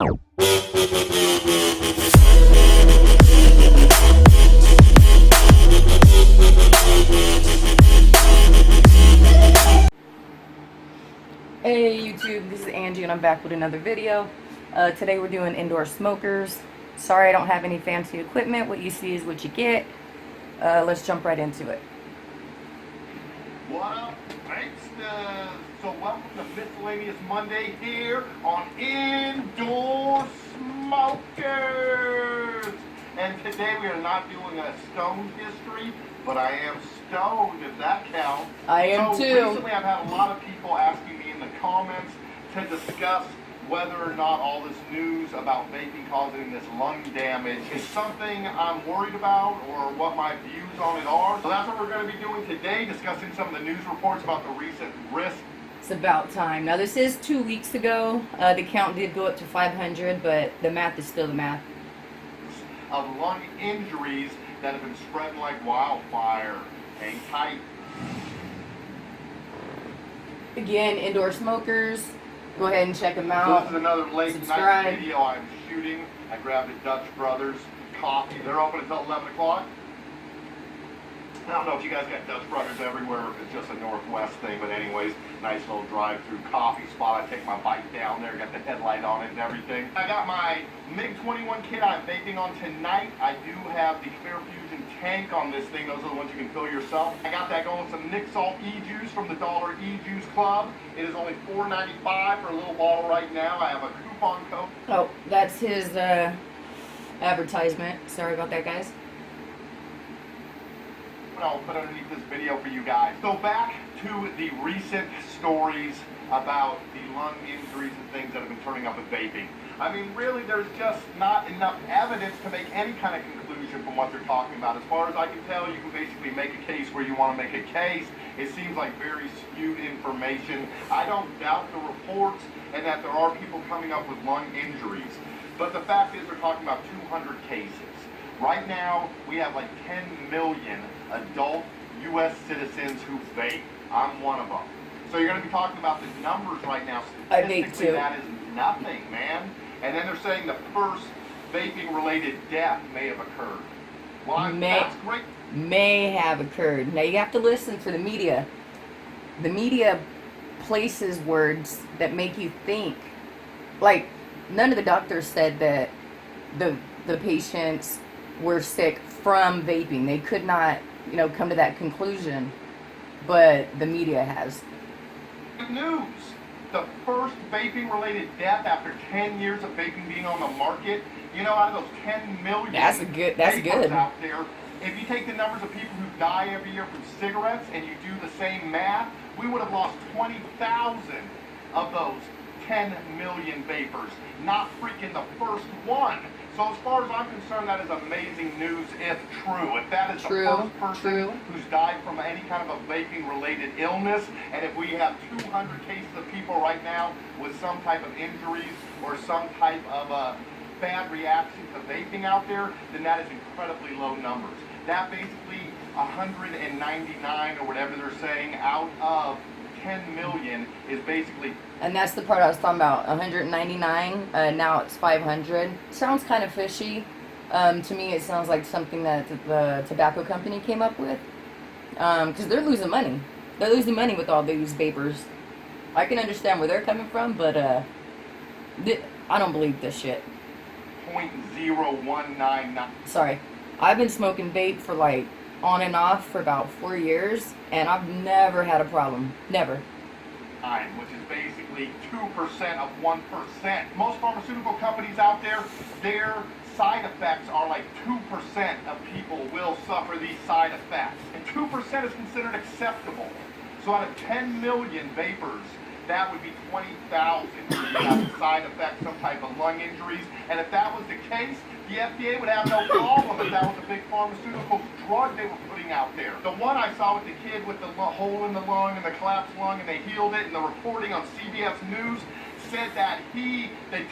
Hey YouTube, this is Angie and I'm back with another video. Today we're doing indoor smokers. Sorry I don't have any fancy equipment. What you see is what you get. Let's jump right into it. What up, gangsters? So welcome to Miscellaneous Monday here on Indoorsmokers. And today we are not doing a stone history, but I am stoned, if that counts. I am too. Recently I've had a lot of people asking me in the comments to discuss whether or not all this news about vaping causing this lung damage is something I'm worried about or what my views on it are. So that's what we're going to be doing today, discussing some of the news reports about the recent risk. It's about time. Now this is 2 weeks ago. The count did go up to 500, but the math is still the math. Of lung injuries that have been spreading like wildfire. Hang tight. Again, Indoor Smokers. Go ahead and check them So out. this is another late Subscribe. night video I'm shooting. I grabbed a Dutch Brothers coffee. They're open until 11 o'clock. I don't know if you guys got Dutch Brothers everywhere, if it's just a Northwest thing, but anyways, nice little drive-through coffee spot. I take my bike down there, got the headlight on it and everything. I got my MiG-21 kit I'm vaping on tonight. I do have the Clear Fusion tank on this thing. Those are the ones you can fill yourself. I got that going with some Nick Salt E-Juice from the Dollar E-Juice Club. It is only $4.95 for a little bottle right now. I have a coupon code. Oh, that's his advertisement. Sorry about that, guys. I'll put underneath this video for you guys. So back to the recent stories about the lung injuries and things that have been turning up with vaping. I mean, really, there's just not enough evidence to make any kind of conclusion from what they're talking about. As far as I can tell, you can basically make a case where you want to make a case. It seems like very skewed information. I don't doubt the reports and that there are people coming up with lung injuries. But the fact is, they're talking about 200 cases. Right now, we have like 10 million adult U.S. citizens who vape. I'm one of them. So you're going to be talking about the numbers right now. I vape too. That is nothing, man. And then they're saying the first vaping-related death may have occurred. Well, that's great. May have occurred. Now you have to listen to the media. The media places words that make you think. Like, none of the doctors said that the patients were sick from vaping. They could not, come to that conclusion, but the media has. Good news. The first vaping-related death after 10 years of vaping being on the market. Out of those 10 million vapors out there, if you take the numbers of people who die every year from cigarettes and you do the same math, we would have lost 20,000 of those 10 million vapors. Not freaking the first one. So as far as I'm concerned, that is amazing news if true. If that is the first person who's died from any kind of a vaping-related illness, and if we have 200 cases of people right now with some type of injuries or some type of bad reaction to vaping out there, then that is incredibly low numbers. That basically 199 or whatever they're saying out of 10 million is basically. And that's the part I was talking about. 199. Now it's 500. Sounds kind of fishy. To me, it sounds like something that the tobacco company came up with. Because they're losing money. They're losing money with all these vapors. I can understand where they're coming from, but I don't believe this shit. 0.0199. Sorry. I've been smoking vape for like on and off for about 4 years, and I've never had a problem. Never. Which is basically 2% of 1%. Most pharmaceutical companies out there, their side effects are like 2% of people will suffer these side effects. And 2% is considered acceptable. So out of 10 million vapors, that would be 20,000 who have side effects, some type of lung injuries. And if that was the case, the FDA would have no problem if that was a big pharmaceutical drug they were putting out there. The one I saw with the kid with the hole in the lung and the collapsed lung, and they healed it, and the reporting on CBS News said that the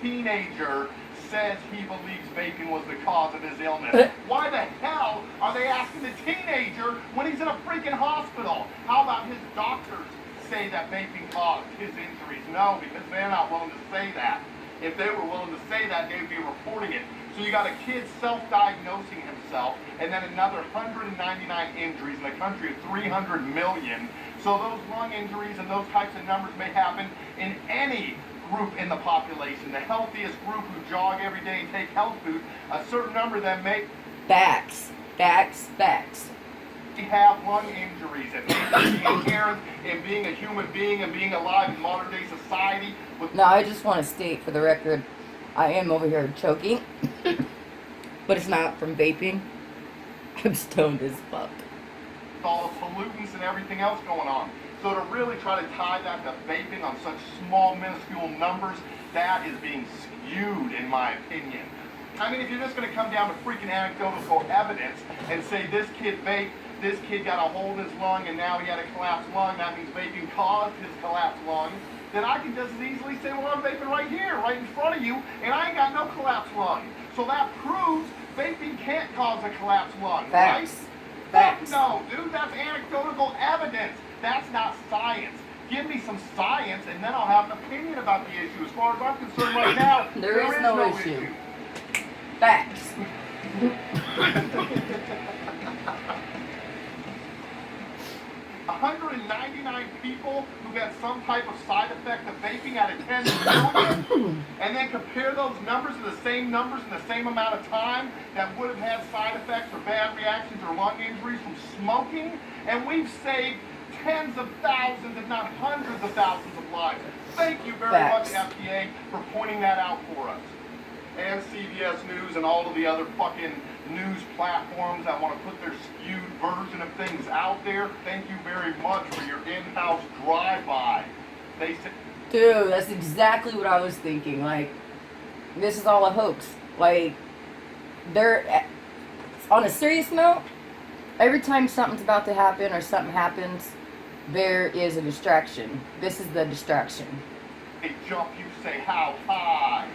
teenager, says he believes vaping was the cause of his illness. Why the hell are they asking the teenager when he's in a freaking hospital? How about his doctors say that vaping caused his injuries? No, because they're not willing to say that. If they were willing to say that, they would be reporting it. So you got a kid self-diagnosing himself, and then another 199 injuries in a country of 300 million. So those lung injuries and those types of numbers may happen in any group in the population. The healthiest group who jog every day and take health food, a certain number of them may facts have lung injuries, and maybe the inherent in being a human being and being alive in modern day society. No, I just want to state for the record, I am over here choking, but it's not from vaping. I'm stoned as fuck. All the pollutants and everything else going on. So to really try to tie that to vaping on such small, minuscule numbers, that is being skewed, in my opinion. I mean, if you're just going to come down to freaking anecdotal evidence and say this kid vaped, this kid got a hole in his lung and now he had a collapsed lung, that means vaping caused his collapsed lung, then I can just as easily say, well, I'm vaping right here, right in front of you, and I ain't got no collapsed lung. So that proves vaping can't cause a collapsed lung, right? Facts. No, dude, that's anecdotal evidence. That's not science. Give me some science, and then I'll have an opinion about the issue. As far as I'm concerned right now, there is no issue. Facts. 199 people who got some type of side effect of vaping out of 10 million, and then compare those numbers to the same numbers in the same amount of time that would have had side effects or bad reactions or lung injuries from smoking, and we've saved tens of thousands, if not hundreds of thousands of lives. Thank you very much, FDA, for pointing that out for us. And CBS News and all of the other fucking news platforms that want to put their skewed version of things out there. Thank you very much for your in-house drive-by. They said, dude, that's exactly what I was thinking. Like, this is all a hoax. Like, they're, on a serious note, every time something's about to happen or something happens, there is a distraction. This is the distraction. They jump, you say, how high?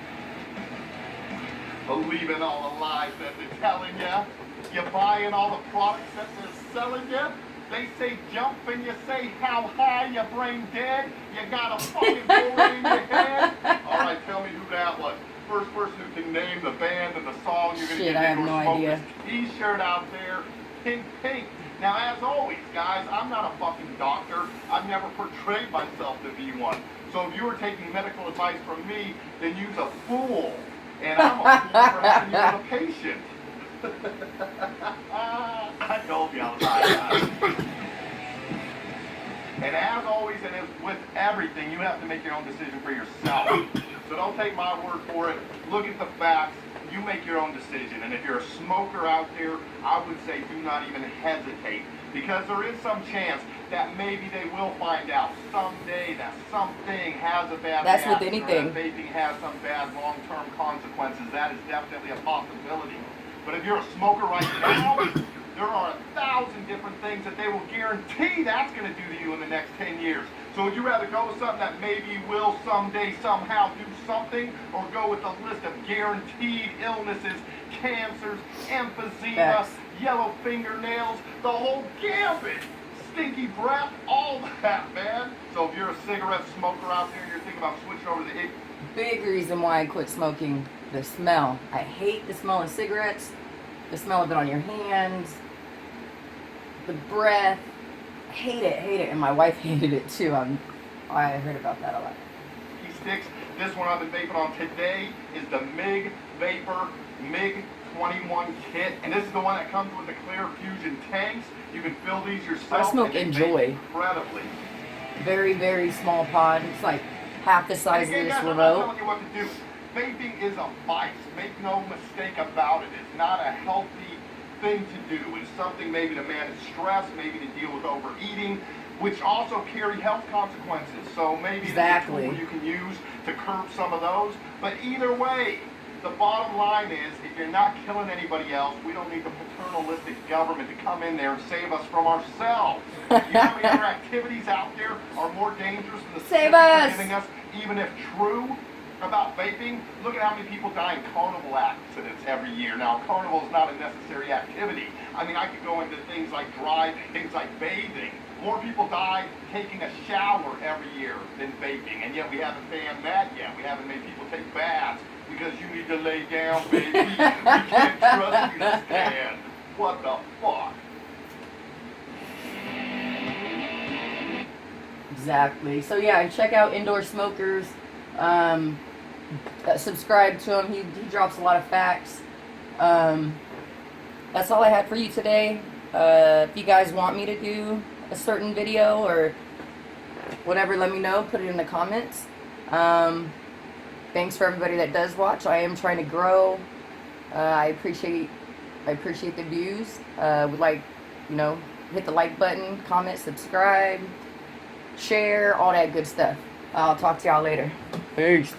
Believing all the lies that they're telling you. You're buying all the products that they're selling you. They say jump and you say how high, your brain dead. You got a fucking bullet in your head. Alright, tell me who that was. First person who can name the band and the song you're going to get I have no idea. T-shirt out there. Pink, pink. Now, as always, guys, I'm not a fucking doctor. I've never portrayed myself to be one. So if you were taking medical advice from me, then you're a fool. And I'm a fool for having you as a patient. I told you I was high. And as always, and as with everything, you have to make your own decision for yourself. So don't take my word for it. Look at the facts. You make your own decision. And if you're a smoker out there, I would say do not even hesitate. Because there is some chance that maybe they will find out someday that something has a bad That's with reaction, anything. or that vaping has some bad long-term consequences. That is definitely a possibility. But if you're a smoker right now, there are 1,000 different things that they will guarantee that's going to do to you in the next 10 years. So would you rather go with something that maybe will someday somehow do something, or go with a list of guaranteed illnesses, cancers, emphysema, yellow fingernails, the whole gambit, stinky breath, all that, man. So if you're a cigarette smoker out there and you're thinking about switching over to the big reason why I quit smoking, the smell. I hate the smell of cigarettes, the smell of it on your hands, the breath. I hate it, and my wife hated it too. I heard about that a lot. Sticks. This one I've been vaping on today is the MIG Vapor MIG 21 kit, and this is the one that comes with the clear fusion tanks. You can fill these yourself. I smoke Enjoy. Incredibly. Very, very small pod. It's like half the size of this remote. I'm not telling you what to do. Vaping is a vice. Make no mistake about it. It's not a healthy thing to do. It's something maybe to manage stress, maybe to deal with overeating, which also carry health consequences. So maybe there's a tool you can use to curb some of those. But either way, the bottom line is, if you're not killing anybody else, we don't need the paternalistic government to come in there and save us from ourselves. You know how many other activities out there are more dangerous than the Save us giving us, even if true, about vaping? Look at how many people die in carnival accidents every year. Now, carnival is not a necessary activity. I mean, I could go into things like driving, things like bathing. More people die taking a shower every year than vaping, and yet we haven't banned that yet. We haven't made people take baths because you need to lay down, baby. We can't trust you to stand. What the fuck? Exactly. So yeah, check out Indoorsmokers. Subscribe to him. He drops a lot of facts. That's all I had for you today. If you guys want me to do a certain video or whatever, let me know. Put it in the comments. Thanks for everybody that does watch. I am trying to grow. I appreciate the views. Would like, hit the like button, comment, subscribe, share, all that good stuff. I'll talk to y'all later. Peace.